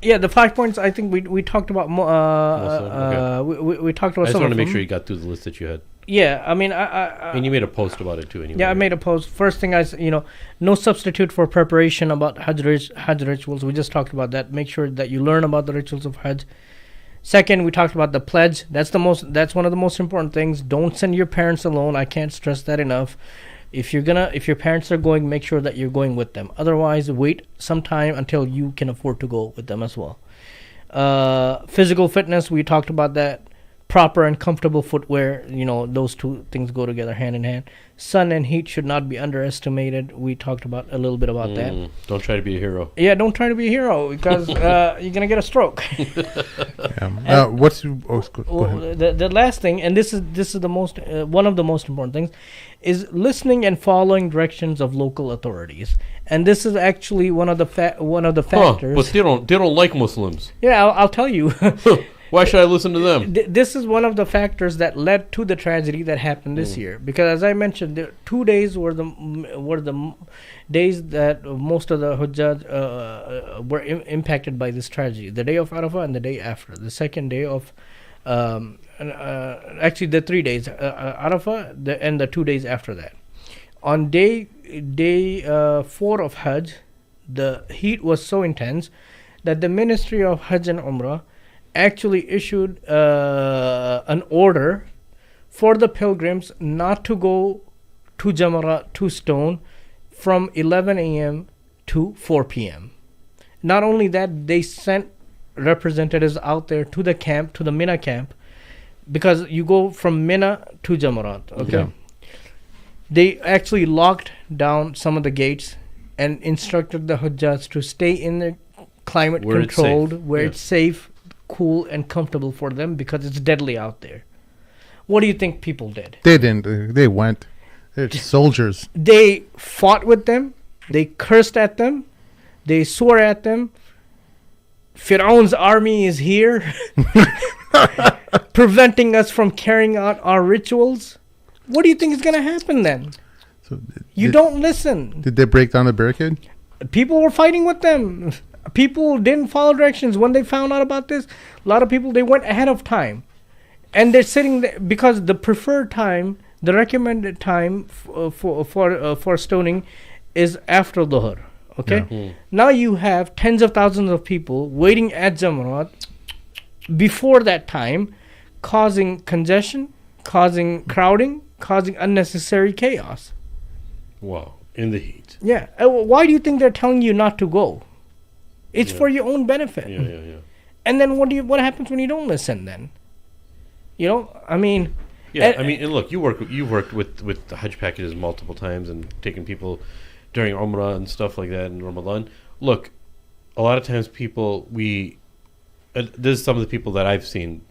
Yeah, the 5 points. I think we talked about. We talked about. I just some wanted of to make them. sure you got through the list that you had. Yeah, I mean, And you made a post about it too, anyway. yeah, I made a post. First thing no substitute for preparation about Hajj rituals. We just talked about that. Make sure that you learn about the rituals of Hajj. Second, we talked about the pledge. That's one of the most important things. Don't send your parents alone. I can't stress that enough. If your parents are going, make sure that you're going with them. Otherwise, wait some time until you can afford to go with them as well. Physical fitness, we talked about that. Proper and comfortable footwear, those two things go together hand in hand. Sun and heat should not be underestimated. We talked about a little bit about that. Don't try to be a hero. Yeah, don't try to be a hero because you're gonna get a stroke. Go ahead. The last thing, and this is the most one of the most important things, is listening and following directions of local authorities. And this is actually one of the factors. But they don't like Muslims. Yeah, I'll tell you. Why should I listen to them? This is one of the factors that led to the tragedy that happened this year. Because as I mentioned, 2 days were the days that most of the Hujjaj were impacted by this tragedy. The day of Arafah and the day after. The second day of, actually the 3 days, Arafah and the 2 days after that. On day 4 of Hajj, the heat was so intense that the Ministry of Hajj and Umrah actually issued an order for the pilgrims not to go to Jamarat, to Stone, from 11 a.m. to 4 p.m. Not only that, they sent representatives out there to the camp, to the Mina camp, because you go from Mina to Jamarat. Okay, Yeah. They actually locked down some of the gates and instructed the Hujjaj to stay in the climate Where it's controlled, safe. where Yeah. it's safe, cool and comfortable for them, because it's deadly out there. What do you think people did? They didn't. They went. They're soldiers. They fought with them. They cursed at them. They swore at them. Fir'aun's army is here, preventing us from carrying out our rituals. What do you think is going to happen then? So You don't listen. Did they break down the barricade? People were fighting with them. People didn't follow directions. When they found out about this, a lot of people, they went ahead of time. And they're sitting there because the preferred time, the recommended time for stoning is after Dhuhr. Okay? Yeah. Now you have tens of thousands of people waiting at Jamarat before that time, causing congestion, causing crowding, causing unnecessary chaos. Wow. In the heat. Yeah. Why do you think they're telling you not to go? It's for your own benefit. Yeah. And then what happens when you don't listen then? I mean... Yeah, and look, you've worked with the Hajj packages multiple times and taking people during Umrah and stuff like that in Ramadan. Look, a lot of times people, this is some of the people that I've seen,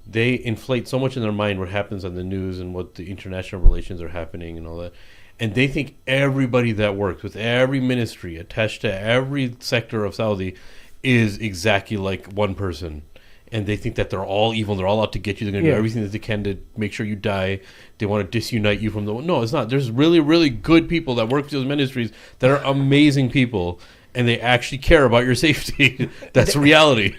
they inflate so much in their mind what happens on the news and what the international relations are happening and all that. And they think everybody that works with every ministry attached to every sector of Saudi is exactly like one person. And they think that they're all evil. They're all out to get you. They're going to do everything that they can to make sure you die. They want to disunite you from the... No, it's not. There's really, really good people that work for those ministries that are amazing people. And they actually care about your safety. That's reality.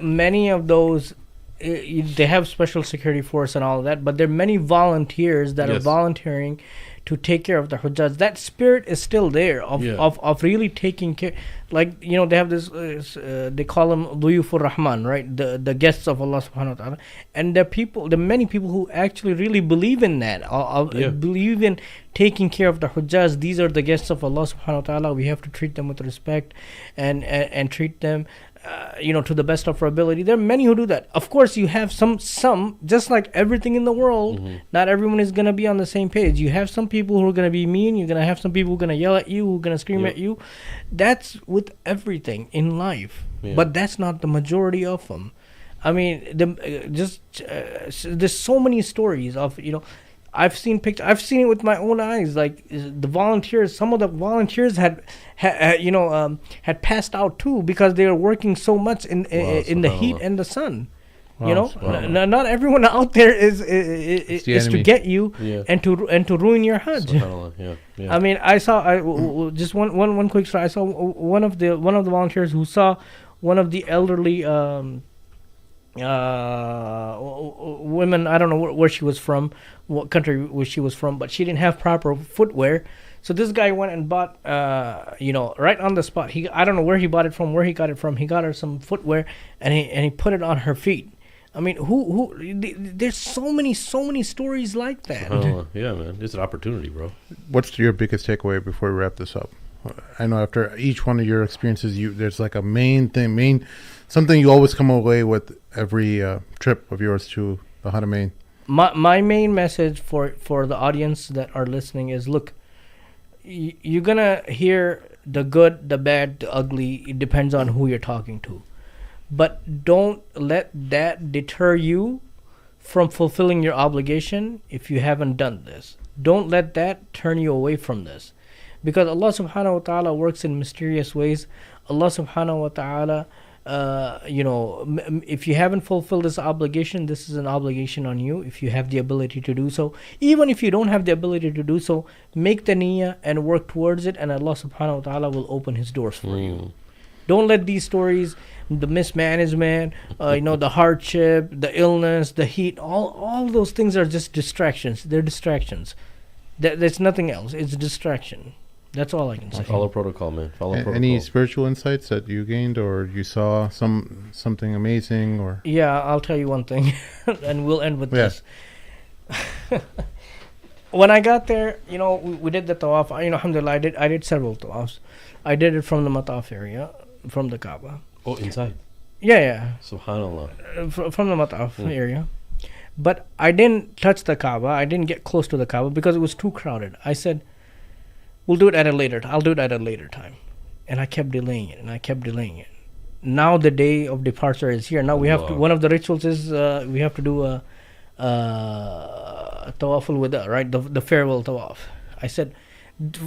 Many of those... they have special security force and all of that. But there are many volunteers that are volunteering to take care of the Hujjaj. That spirit is still there of really taking care. Like, they have this, they call them Duyufur Rahman, right? The guests of Allah subhanahu wa ta'ala. And there are many people who actually really believe in that, believe in taking care of the Hujjaj. These are the guests of Allah subhanahu wa ta'ala. We have to treat them with respect and treat them to the best of our ability. There are many who do that. Of course, you have some just like everything in the world, not everyone is going to be on the same page. You have some people who are going to be mean. You're going to have some people who are going to yell at you, who are going to scream at you. That's with everything in life. But that's not the majority of them. I mean, there's so many stories of, I've seen pictures. I've seen it with my own eyes. Like the volunteers, some of the volunteers had passed out too because they were working so much in the heat and the sun. Not everyone out there is to get you and to ruin your Hajj. I mean, I saw just one quick story. I saw one of the volunteers who saw one of the elderly women. I don't know where she was from, what country she was from, but she didn't have proper footwear. So this guy went and bought, right on the spot. I don't know where he bought it from, where he got it from. He got her some footwear, and he put it on her feet. I mean, there's so many stories like that. Yeah, man, it's an opportunity, bro. What's your biggest takeaway before we wrap this up? I know after each one of your experiences, there's like a something you always come away with every trip of yours to the Haramain. My main message for the audience that are listening is, look, you're gonna hear the good, the bad, the ugly. It depends on who you're talking to. But don't let that deter you from fulfilling your obligation if you haven't done this. Don't let that turn you away from this. Because Allah subhanahu wa ta'ala works in mysterious ways. Allah subhanahu wa ta'ala, if you haven't fulfilled this obligation, this is an obligation on you if you have the ability to do so. Even if you don't have the ability to do so, make the niyyah and work towards it, and Allah subhanahu wa ta'ala will open His doors for you. Don't let these stories, the mismanagement, the hardship, the illness, the heat, all those things are just distractions. They're distractions. There's nothing else. It's a distraction. That's all I can say. Follow protocol, man. Follow protocol. Any spiritual insights that you gained, or you saw something amazing, or? Yeah, I'll tell you one thing, and we'll end with this. When I got there, we did the tawaf. Alhamdulillah, I did several tawafs. I did it from the mataf area, from the Kaaba. Oh, inside? Yeah. Subhanallah. From the mataf area. But I didn't touch the Kaaba. I didn't get close to the Kaaba because it was too crowded. I said, I'll do it at a later time. And I kept delaying it. Now the day of departure is here. Now we have to, one of the rituals is we have to do a tawaful wada, right? The farewell tawaf. I said,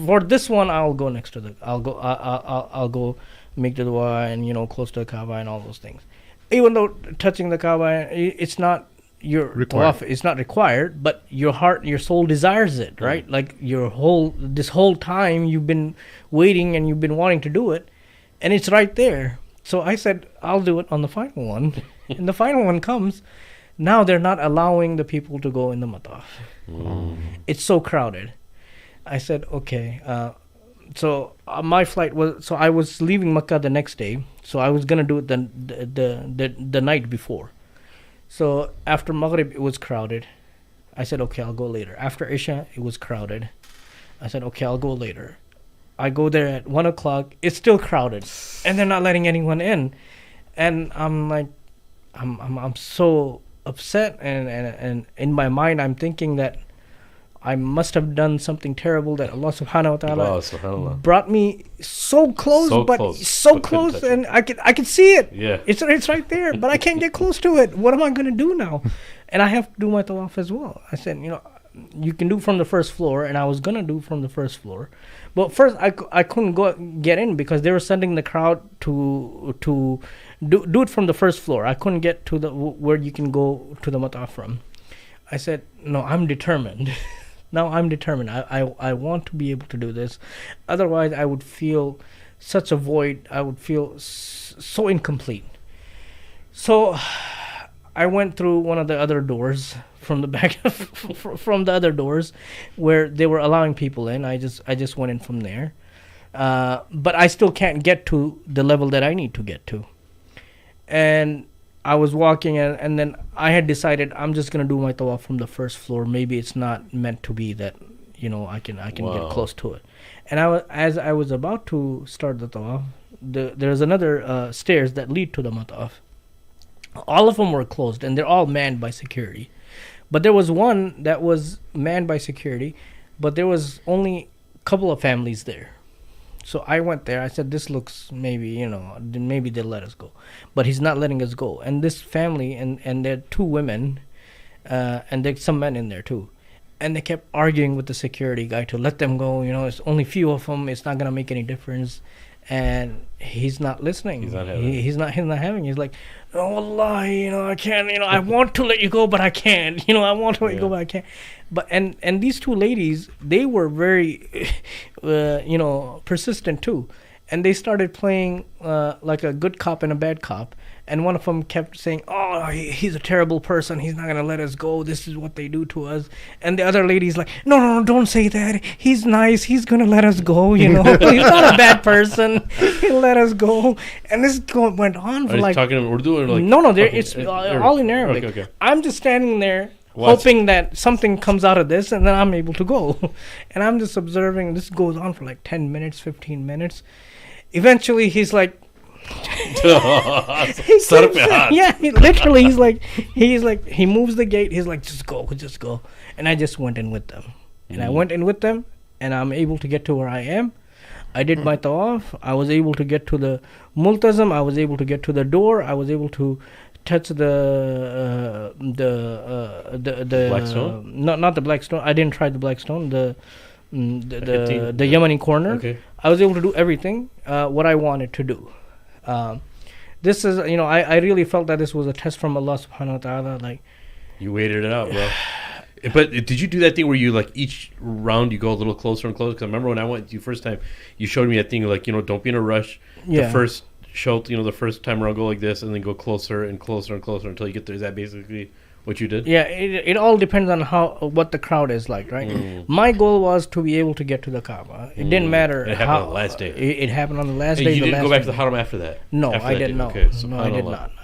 for this one, I'll go next to I'll go make the dua and close to the Kaaba and all those things. Even though touching the Kaaba, it's not your tawaf, it's not required, but your heart, your soul desires it, right? Like this whole time you've been waiting and you've been wanting to do it, and it's right there. So I said, I'll do it on the final one. And the final one comes. Now they're not allowing the people to go in the mataf. It's so crowded. I said, okay. So my flight was, so I was leaving Makkah the next day. So I was going to do it the night before. So after Maghrib, it was crowded. I said, okay, I'll go later. After Isha, it was crowded. I said, okay, I'll go later. I go there at 1 o'clock. It's still crowded. And they're not letting anyone in. And I'm like, I'm so upset. And in my mind, I'm thinking that I must have done something terrible, that Allah subhanahu wa ta'ala brought me so close, so close, and I could see it. Yeah. It's right there, but I can't get close to it. What am I going to do now? And I have to do my tawaf as well. I said, you can do from the first floor, and I was going to do from the first floor. But first, I couldn't get in because they were sending the crowd to do it from the first floor. I couldn't get to where you can go to the mataf from. I said, no, I'm determined. Now I'm determined. I want to be able to do this. Otherwise, I would feel such a void. I would feel so incomplete. So I went through one of the other doors from the back, from the other doors where they were allowing people in. I just went in from there. But I still can't get to the level that I need to get to. And I was walking, and then I had decided I'm just gonna do my tawaf from the first floor. Maybe it's not meant to be that I can get close to it. And as I was about to start the tawaf, there's another stairs that lead to the mataf. All of them were closed, and they're all manned by security. But there was one that was manned by security, but there was only a couple of families there. So I went there. I said, this looks maybe they'll let us go. But he's not letting us go. And this family, and there are 2 women, and there's some men in there too. And they kept arguing with the security guy to let them go. It's only few of them. It's not going to make any difference. And he's not listening. He's not having He's not having it. He's like, oh, Allah, I can't, I want to let you go, but I can't. I want to let you go, but I can't. But and these 2 ladies, they were very, persistent too. and they started playing like a good cop and a bad cop. And one of them kept saying, "Oh, he's a terrible person. He's not gonna let us go. This is what they do to us." And the other lady's like, "No, no, no, don't say that. He's nice. He's gonna let us go. You know, he's not a bad person. He'll let us go." And this went on for like. Talking in Urdu or like? No, it's all in Arabic. Okay. I'm just standing there. Hoping that something comes out of this, and then I'm able to go. And I'm just observing. This goes on for like 10 minutes, 15 minutes. Eventually, he's like, yeah, he moves the gate. He's like, just go. And I just went in with them. And I went in with them, and I'm able to get to where I am. I did my tawaf. I was able to get to the multazam. I was able to get to the door. I was able to touch the black stone. Not the black stone. I didn't try the black stone. The Yemeni corner. Okay. I was able to do everything what I wanted to do. This is, I really felt that this was a test from Allah subhanahu wa ta'ala. Like, you waited it out, bro. But did you do that thing where you, like, each round you go a little closer and closer? Because I remember when I went to you first time, you showed me that thing, like, don't be in a rush. Yeah. The first the first time around, go like this, and then go closer and closer and closer until you get there. Is that basically what you did? Yeah, it all depends on what the crowd is like, right? My goal was to be able to get to the Kaaba. It didn't matter. It happened on the last day. It happened on the last day. You didn't go back to the Haram after that? No, after I didn't know. Okay, no, I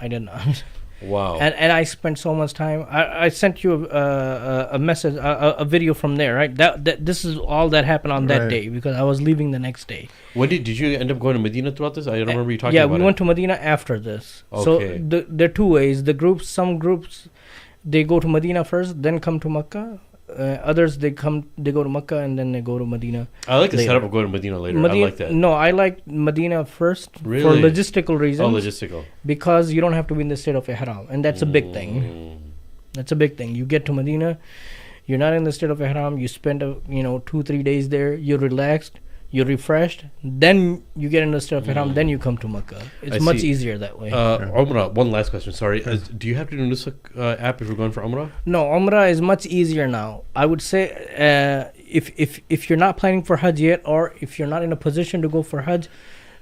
did not. Wow. And I spent so much time. I sent you a message, a video from there, right? That this is all that happened on that day, because I was leaving the next day. When did you end up going to Medina throughout this? I don't remember you talking about it. Yeah, we went to Medina after this. Okay. So there are two ways. Some groups, they go to Medina first, then come to Makkah. Others, they go to Makkah and then they go to Medina. I like the setup of going to Medina later. I like that. No, I like Medina first really? For logistical reasons. Oh, logistical. Because you don't have to be in the state of Ihram, and that's a big thing. That's a big thing. You get to Medina, you're not in the state of Ihram. You spend 2-3 days there. You're relaxed. You're refreshed. Then you get in the state of Ihram. Then you come to Makkah. It's much easier that way. Umrah. One last question. Sorry. Do you have to do Nusuk app if you're going for Umrah? No, Umrah is much easier now. I would say if you're not planning for Hajj yet, or if you're not in a position to go for Hajj,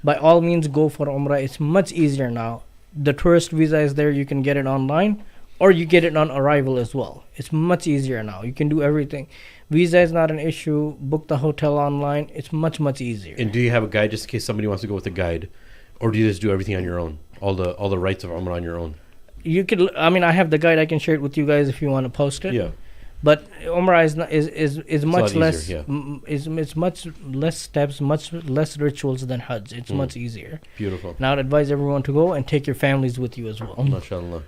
by all means go for Umrah. It's much easier now. The tourist visa is there. You can get it online, or you get it on arrival as well. It's much easier now. You can do everything. Visa is not an issue. Book the hotel online. It's much, much easier. And do you have a guide just in case somebody wants to go with a guide? Or do you just do everything on your own? All the rights of Umrah on your own? You could. I have the guide. I can share it with you guys if you want to post it. Yeah. But Umrah is much less. Easier, yeah. It's much less steps, much less rituals than Hajj. It's much easier. Beautiful. And I would advise everyone to go and take your families with you as well. MashaAllah.